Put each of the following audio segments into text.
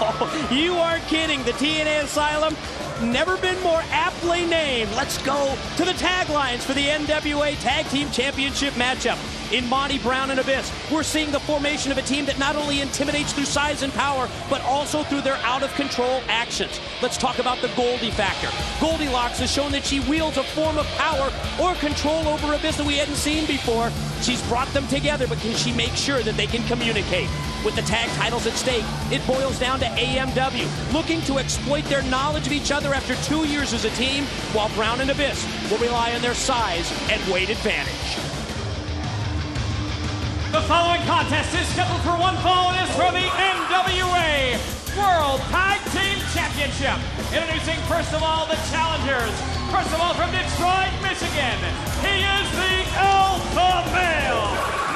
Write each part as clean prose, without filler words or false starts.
Oh, you aren't kidding. The TNA Asylum, never been more aptly named. Let's go to the taglines for the NWA Tag Team Championship matchup. In Monty, Brown, and Abyss, we're seeing the formation of a team that not only intimidates through size and power, but also through their out-of-control actions. Let's talk about the Goldie factor. Goldilocks has shown that she wields a form of power or control over Abyss that we hadn't seen before. She's brought them together, but can she make sure that they can communicate? With the tag titles at stake, it boils down to AMW, looking to exploit their knowledge of each other after 2 years as a team, while Brown and Abyss will rely on their size and weight advantage. The following contest is scheduled for one fall and is for the NWA World Tag Team Championship. Introducing first of all the challengers. First of all from Detroit, Michigan, he is the alpha male,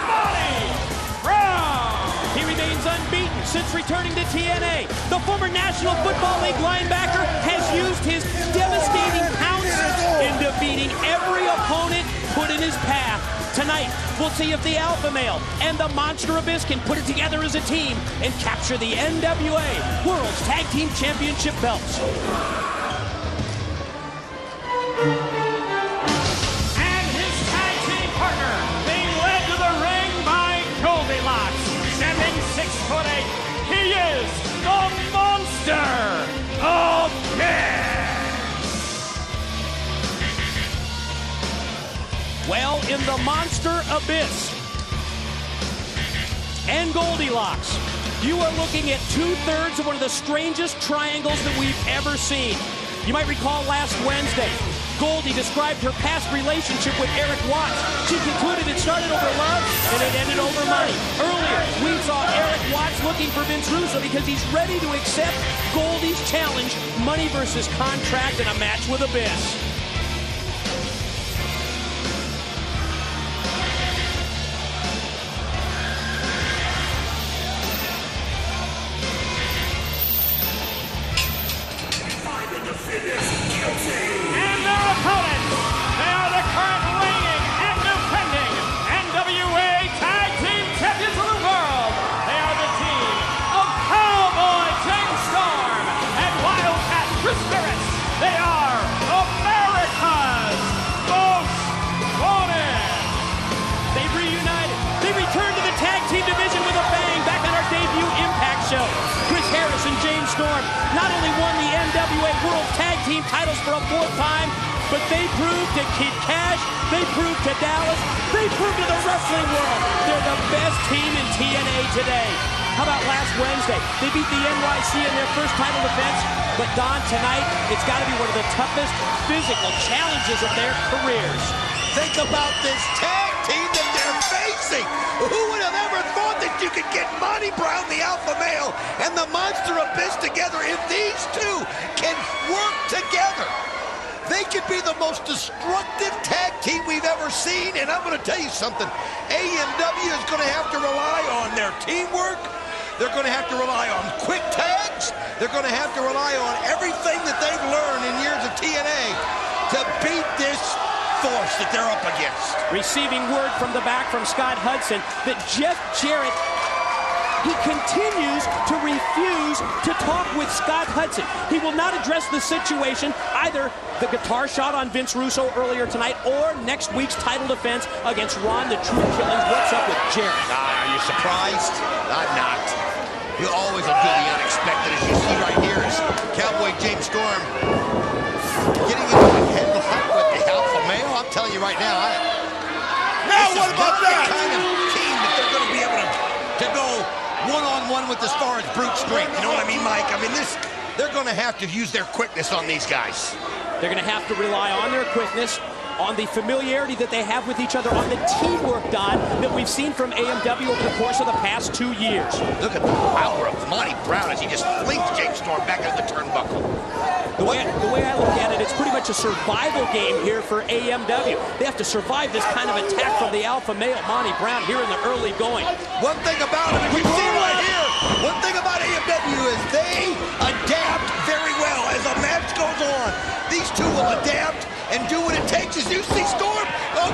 Monty Brown. He remains unbeaten since returning to TNA. The former National Football League linebacker has used his devastating pouncers in defeating every opponent put in his path. Tonight, we'll see if the Alpha Male and the Monster Abyss can put it together as a team and capture the NWA World's Tag Team Championship belts. And his tag team partner, being led to the ring by Goldilocks, standing 6'8", he is the Monster Abyss. Well, in the Monster Abyss and Goldilocks, you are looking at 2/3 of one of the strangest triangles that we've ever seen. You might recall last Wednesday, Goldie described her past relationship with Eric Watts. She concluded it started over love and it ended over money. Earlier, we saw Eric Watts looking for Vince Russo because he's ready to accept Goldie's challenge, money versus contract in a match with Abyss. And their opponents, they are the current reigning and defending NWA Tag Team Champions of the World. They are the team of Cowboy James Storm and Wildcat Chris Ferris. They are America's Most Wanted. They've reunited. They returned to the tag team division with a bang back on our debut Impact show. Chris Harris and James Storm not only won the NWA World Tag Team titles for a 4th time, but they proved to Kid Cash, they proved to Dallas, they proved to the wrestling world they're the best team in TNA today. How about last Wednesday? They beat the NYC in their first title defense, but Don, tonight, it's got to be one of the toughest physical challenges of their careers. Think about this tag team that they're facing. Who would have ever thought that you could get Monty Brown, the Alpha Male, and the Monster Abyss together? If these two can work together, they could be the most destructive tag team we've ever seen. And I'm going to tell you something. AMW is going to have to rely on their teamwork. They're going to have to rely on quick tags. They're going to have to rely on everything that they've learned in years of TNA to beat this force that they're up against. Receiving word from the back from Scott Hudson that Jeff Jarrett, he continues to refuse to talk with Scott Hudson. He will not address the situation, either the guitar shot on Vince Russo earlier tonight or next week's title defense against Ron the Truth Killings. What's up with Jarrett? Are you surprised? I'm not. You always will do the unexpected, as you see right here is Cowboy James Storm getting into a headlock with the Alpha Male. I'm telling you right now, what about that? The kind of team that they're going to be able to go one-on-one with as far as brute strength. You know what I mean, Mike? I mean, they're going to have to use their quickness on these guys. They're going to have to rely on their quickness, on the familiarity that they have with each other, on the teamwork, Don, that we've seen from AMW over the course of the past 2 years. Look at the power of Monty Brown as he just flings James Storm back into the turnbuckle. The way I look at it, it's pretty much a survival game here for AMW. They have to survive this kind of attack from the Alpha Male, Monty Brown, here in the early going. One thing about it, we see right here, one thing about AMW is they adapt very well as a match goes on. These two will adapt and do what it takes. As you see Storm,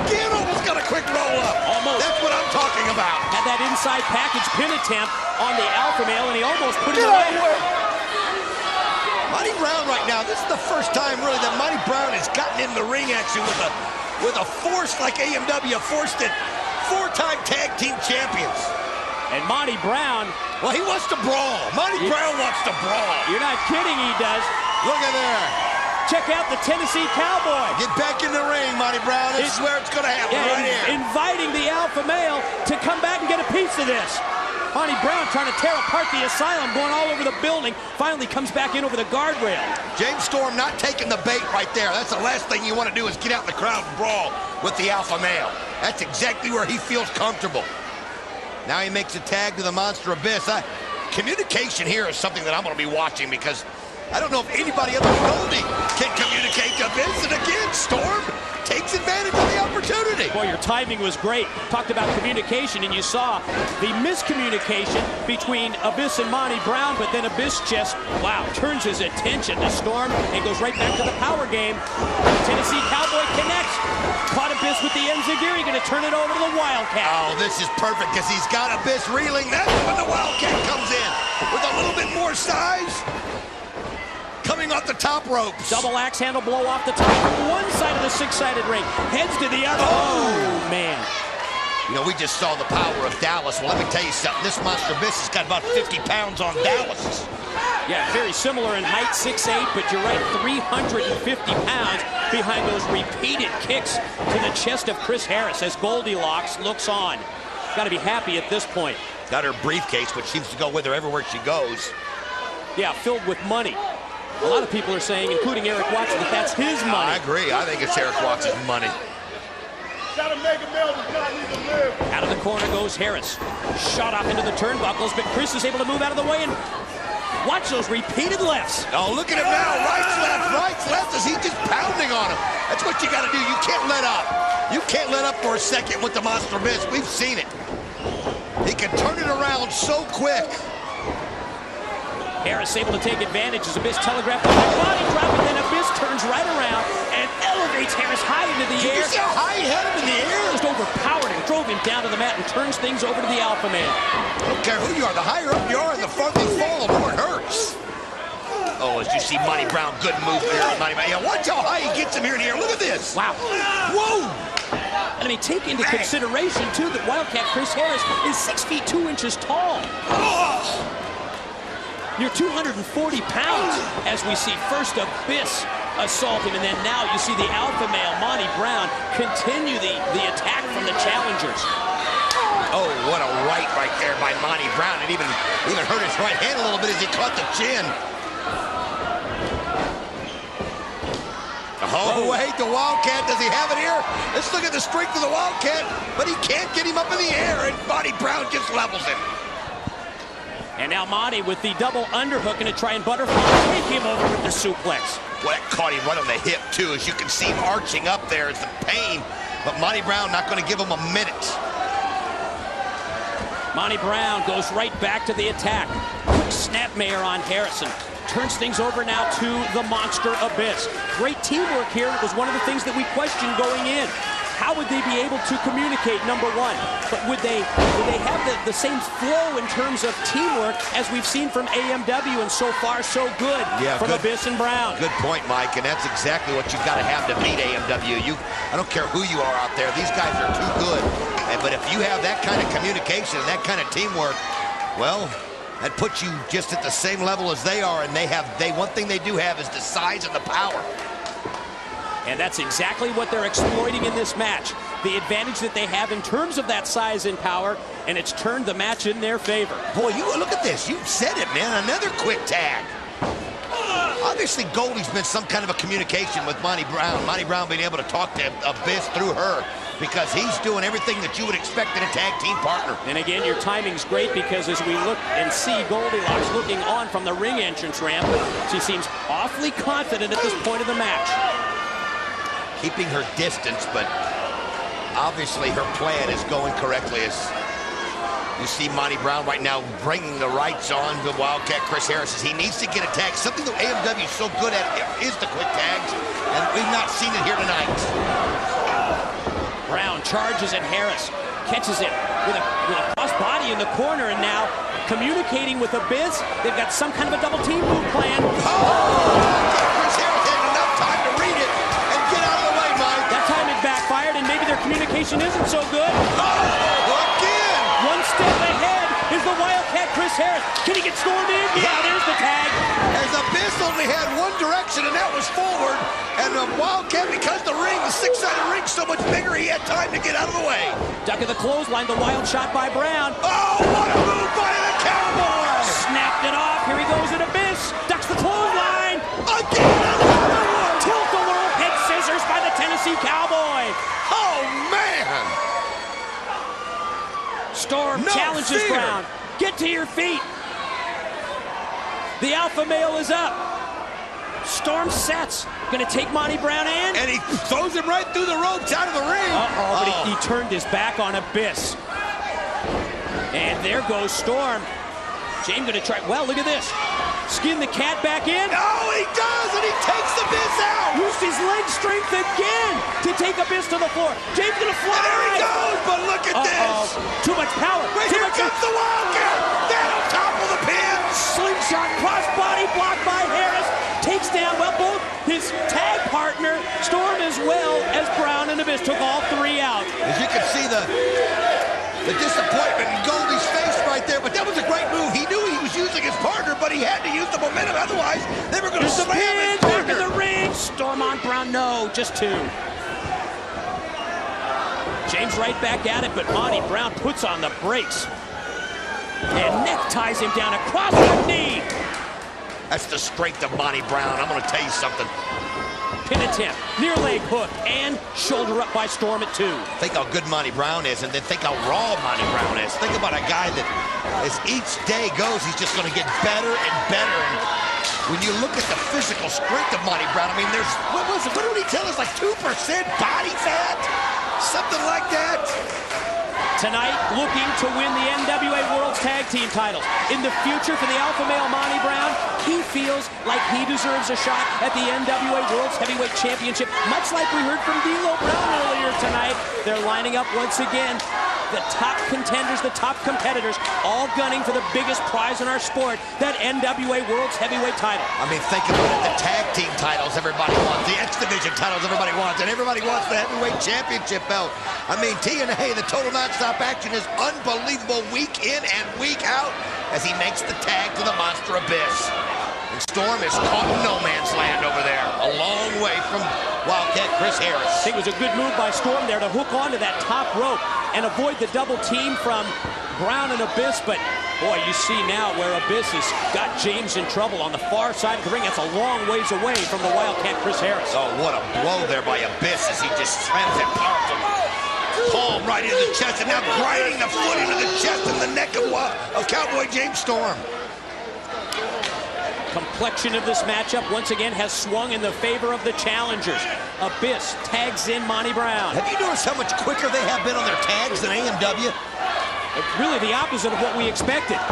again, almost got a quick roll up. Almost. That's what I'm talking about. Had that inside package pin attempt on the Alpha Male, and he almost put it away. now. This is the first time, really, that Monty Brown has gotten in the ring action with a force like AMW, forced it. 4-time tag team champions. And Monty Brown... Well, he wants to brawl. Monty Brown wants to brawl. You're not kidding, he does. Look at there. Check out the Tennessee Cowboy. Get back in the ring, Monty Brown. This is where it's going to happen, right here. Inviting the alpha male to come back and get a piece of this. Monty Brown trying to tear apart the asylum, going all over the building. Finally comes back in over the guardrail. James Storm not taking the bait right there. That's the last thing you want to do is get out in the crowd and brawl with the alpha male. That's exactly where he feels comfortable. Now he makes a tag to the Monster Abyss. Communication here is something that I'm going to be watching because I don't know if anybody other than Goldie can communicate to Abyss. And again, Storm takes advantage of the opportunity. Boy, your timing was great. Talked about communication, and you saw the miscommunication between Abyss and Monty Brown, but then Abyss just, wow, turns his attention to Storm and goes right back to the power game. Tennessee Cowboy connects. Caught Abyss with the enziguri, going to turn it over to the Wildcat. Oh, this is perfect because he's got Abyss reeling. That's when the Wildcat comes in with a little bit more size. Coming off the top ropes. Double axe handle blow off the top from one side of the six-sided ring. Heads to the other. Oh, man. You know, we just saw the power of Dallas. Well, let me tell you something. This Monster Abyss has got about 50 pounds on Dallas. Yeah, very similar in height, 6'8", but you're right, 350 pounds behind those repeated kicks to the chest of Chris Harris as Goldilocks looks on. Got to be happy at this point. Got her briefcase, which seems to go with her everywhere she goes. Yeah, filled with money. A lot of people are saying, including Eric Watson, that that's his money. I agree. I think it's Eric Watson's money. Out of the corner goes Harris. Shot off into the turnbuckles, but Chris is able to move out of the way and watch those repeated lefts. Oh, look at him now. Right, left as he's just pounding on him. That's what you got to do. You can't let up. You can't let up for a second with the Monster Abyss. We've seen it. He can turn it around so quick. Harris able to take advantage as Abyss telegraphed the body drop, and then Abyss turns right around and elevates Harris high into the air. Did you see how high he had him in the air? Just overpowered him, drove him down to the mat, and turns things over to the Alpha Man. I don't care who you are. The higher up you are and the farther you fall, the more it hurts. Oh, as you see Monty Brown, good move there on Monty Brown. Yeah, watch how high he gets him here in the air. Look at this. Wow. Whoa. And I mean, take into consideration, too, that Wildcat Chris Harris is 6 feet 2 inches tall. Oh. You're 240 pounds as we see first Abyss assault him, and then now you see the alpha male, Monty Brown, continue the attack from the challengers. Oh, what a right there by Monty Brown. It even hurt his right hand a little bit as he caught the chin. Oh, wait, the Wildcat, does he have it here? Let's look at the strength of the Wildcat, but he can't get him up in the air, and Monty Brown just levels him. And now Monty with the double underhook and to try and butterfly take him over with the suplex. Well, that caught him right on the hip, too. As you can see him arching up there is the pain. But Monty Brown not going to give him a minute. Monty Brown goes right back to the attack. Quick snapmare on Harrison. Turns things over now to the Monster Abyss. Great teamwork here. It was one of the things that we questioned going in. How would they be able to communicate, number one? But would they have the same flow in terms of teamwork as we've seen from AMW, and so far so good from Abyss and Brown? Good point, Mike, and that's exactly what you've got to have to beat AMW. I don't care who you are out there. These guys are too good. But if you have that kind of communication and that kind of teamwork, well, that puts you just at the same level as they are, and one thing they do have is the size and the power. And that's exactly what they're exploiting in this match. The advantage that they have in terms of that size and power, and it's turned the match in their favor. Boy, you look at this. You said it, man. Another quick tag. Obviously, Goldie's been some kind of a communication with Monty Brown. Monty Brown being able to talk to Abyss through her because he's doing everything that you would expect in a tag team partner. And again, your timing's great because as we look and see Goldilocks looking on from the ring entrance ramp, she seems awfully confident at this point of the match. Keeping her distance, but obviously her plan is going correctly as you see Monty Brown right now bringing the rights on the Wildcat Chris Harris as he needs to get a tag. Something that AMW is so good at is the quick tags, and we've not seen it here tonight. Brown charges at Harris, catches it with a cross body in the corner, and now communicating with Abyss. They've got some kind of a double team move plan. Oh! communication isn't so good. Oh, again! One step ahead is the Wildcat Chris Harris. Can he get Storm in? Yeah, there's the tag. As Abyss only had one direction, and that was forward. And the Wildcat, because the ring, the six-sided ring, so much bigger, he had time to get out of the way. Duck of the clothesline, the wild shot by Brown. Oh, what a move by the Cowboy! Snapped it off. Here he goes at Abyss. Ducks the clothesline. Again, another one! Tilt-a-whirl head scissors by the Tennessee Cowboy. Oh, man! Storm No challenges fear. Brown. Get to your feet. The alpha male is up. Storm sets. Gonna take Monty Brown in. And he throws him right through the ropes out of the ring. But he turned his back on Abyss. And there goes Storm. James gonna try. Well, look at this. Skin the cat back in. Oh, he does, and he takes Abyss out. Used his leg strength again to take Abyss to the floor. James gonna fly. And there he goes, but look at this. Too much power. Wait, here comes the Wildcat. That'll topple the pin. Slingshot crossbody blocked by Harris. Takes down, well, both his tag partner, Storm, as well as Brown and Abyss. Took all three out. As you can see the disappointment in Goldie's face right there, but that was a great move. He knew he was using his partner, but he had to use the momentum. Otherwise, they were going to There's the slam pin, his back partner. in the ring. Storm on Brown, no, just two. James right back at it, but Monty Brown puts on the brakes. And neckties him down across the knee. That's the strength of Monty Brown. I'm going to tell you something. Pin attempt, near leg hook, and shoulder up by Storm at two. Think how good Monty Brown is, and then think how raw Monty Brown is. Think about a guy that, as each day goes, he's just going to get better and better. And when you look at the physical strength of Monty Brown, I mean, there's, what did he tell us, like 2% body fat? Something like that. Tonight, looking to win the NWA World Tag Team titles. In the future for the alpha male Monty Brown, he feels like he deserves a shot at the NWA World Heavyweight Championship, much like we heard from D'Lo Brown earlier tonight. They're lining up once again. The top contenders, the top competitors, all gunning for the biggest prize in our sport, that NWA World Heavyweight title. I mean, think about it. The tag team titles everybody wants. The X Division titles everybody wants. And everybody wants the heavyweight championship belt. I mean, TNA, the total nonstop action is unbelievable week in and week out as he makes the tag to the Monster Abyss. And Storm is caught in no man's land over there. A long way from Wildcat Chris Harris. I think it was a good move by Storm there to hook onto that top rope and avoid the double team from Brown and Abyss, but boy, you see now where Abyss has got James in trouble on the far side of the ring. That's a long ways away from the Wildcat Chris Harris. Oh, what a blow there by Abyss as he just slams that powerful palm right into the chest, and now grinding the foot into the chest and the neck of Cowboy James Storm. Complexion of this matchup once again has swung in the favor of the challengers. Abyss tags in Monty Brown. Have you noticed how much quicker they have been on their tags than AMW? Really the opposite of what we expected.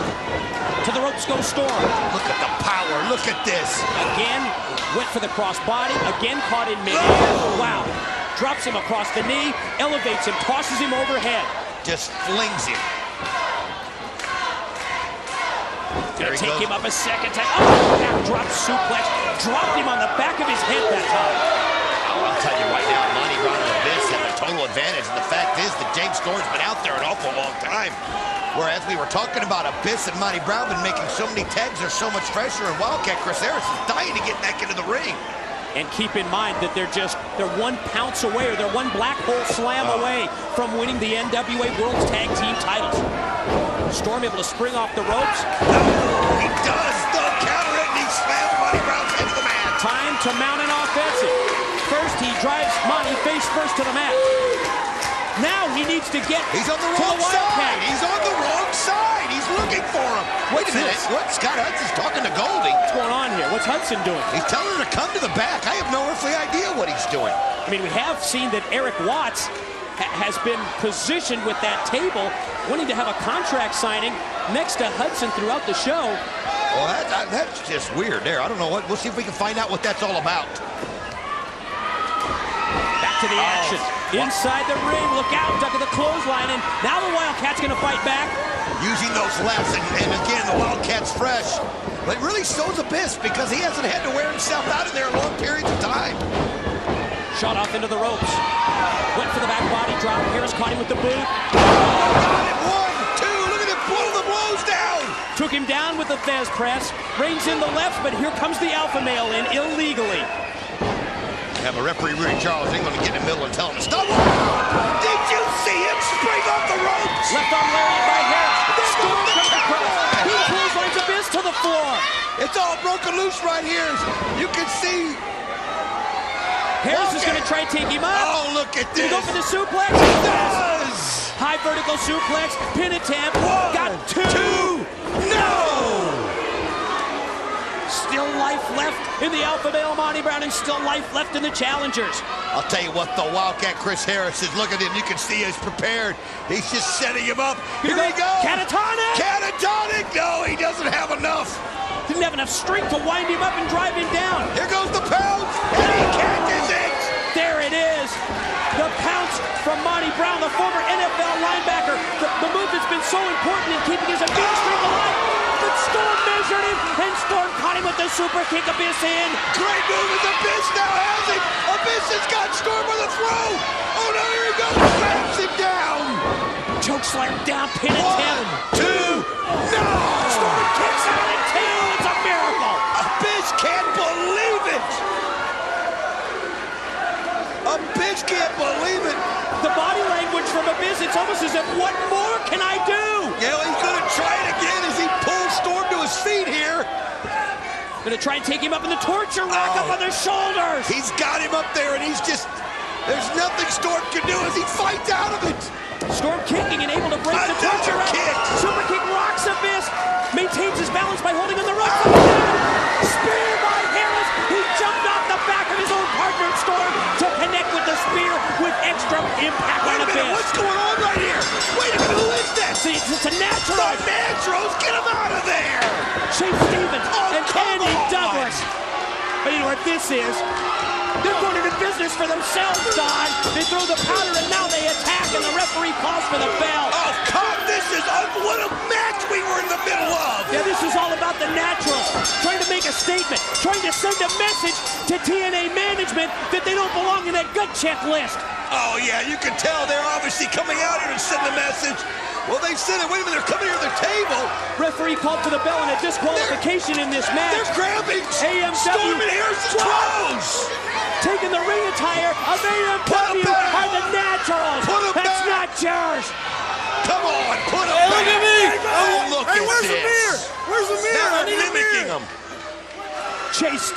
To the ropes goes Storm. Look at the power. Look at this. Again, went for the crossbody. Again caught in midair. Wow. Drops him across the knee, elevates him, tosses him overhead. Just flings him. Gonna take him up a second time. Oh, that drop suplex. Dropped him on the back of his head that time. I'll tell you right now, Monty Brown and Abyss have a total advantage. And the fact is that James Storm's been out there an awful long time. Whereas we were talking about Abyss and Monty Brown been making so many tags, they're so much fresher, and Wildcat Chris Harris is dying to get back into the ring. And keep in mind that they're one pounce away, or they're one black hole slam away from winning the NWA World Tag Team titles. Storm able to spring off the ropes. Oh, he does the counter it, and he slams Monty Brown's head to the mat. Time to mount an offensive. First, he drives Monty face first to the mat. Now he needs to get He's on the to wrong the side. He's on the wrong side. He's looking for him. Wait a minute. What? Scott Hudson's talking to Goldie. What's going on here? What's Hudson doing? He's telling her to come to the back. I have no earthly idea what he's doing. I mean, we have seen that Eric Watts has been positioned with that table, wanting to have a contract signing next to Hudson throughout the show. Well, that's just weird there. I don't know what. We'll see if we can find out what that's all about. Back to the action. Inside the ring, look out, duck of the clothesline, and now the Wildcat's gonna fight back. Using those lefts, and again, the Wildcat's fresh. But it really shows Abyss because he hasn't had to wear himself out in there long periods of time. Shot off into the ropes. Went for the back body drop. Harris caught him with the boot. Got it. 1, 2. Look at him pull the blows down. Took him down with the Fez press. Reigns in the left, but here comes the alpha male in illegally. Have a referee, Rudy Charles, ain't going to get in the middle and tell him to stop. Did you see him spring off the ropes? Left arm lariat by Harris. Storm comes across. He clotheslines Abyss to the floor. It's all broken loose right here. You can see. Harris is going to try and take him up. Oh, look at this. Go for the suplex. He does. High vertical suplex. Pin attempt. 1, Got 2. 2. No. Still life left in the alpha male Monty Brown, and still life left in the challengers. I'll tell you what, the Wildcat Chris Harris is. Look at him. You can see he's prepared. He's just setting him up. Here he goes. Catatonic. Catatonic. No, he doesn't have enough. Didn't have enough strength to wind him up and drive him down. Here goes the pounce, and he catches it. There it is. The pounce from Monty Brown, the former NFL linebacker. The move that's been so important in keeping his Abyss streak alive. But Storm measured him, and Storm caught him with the super kick. Abyss in. Great move as Abyss now has him. Abyss has got Storm with a throw. Oh no, here he goes. Slams him down. Choke slam down, pin 1, attempt. 2. No. Storm kicks out at 2. It's a miracle. Abyss can't believe it. Abyss can't believe it. The body language from Abyss, it's almost as if, what more can I do? Yeah, well, he's going to try it again as he pulls Storm to his feet here. Going to try and take him up in the torture rack up on their shoulders. He's got him up there, and he's just, there's nothing Storm can do as he fights out of it. Storm kicking and able to break the Another torture rack. kick. Super kick rocks Abyss. Maintains his balance by holding on the rope. Spear by Harris. He jumped off the back of his own partner Storm to connect with the spear with extra impact on Wait a minute, Abyss. what's going on right here? Wait a minute, who is this? See, it's a natural. The Naturals, get him out of there! Chase Stevens and come Andy on. Douglas. But you know what this is? They're going into business for themselves, Don. They throw the powder and now they attack, and the referee calls for the bell. Oh, God, this is what a match we were in the middle of! Yeah, this is all about the Naturals, trying to make a statement, trying to send a message to TNA management that they don't belong in that gut check list. Oh, yeah, you can tell they're obviously coming out here to send a message. Well, they said it. Wait a minute, they're coming here to the table. Referee called for the bell and a disqualification in this match. They're grabbing AMW. Storm and Harris's clothes. Taking the ring attire of AMW are the Naturals. Put 'em That's back. not yours. Come on, put him Hey, back. look at me. Oh, look Hey, at where's this. the mirror? Where's the mirror? I They're need a mirror. mimicking him. Chase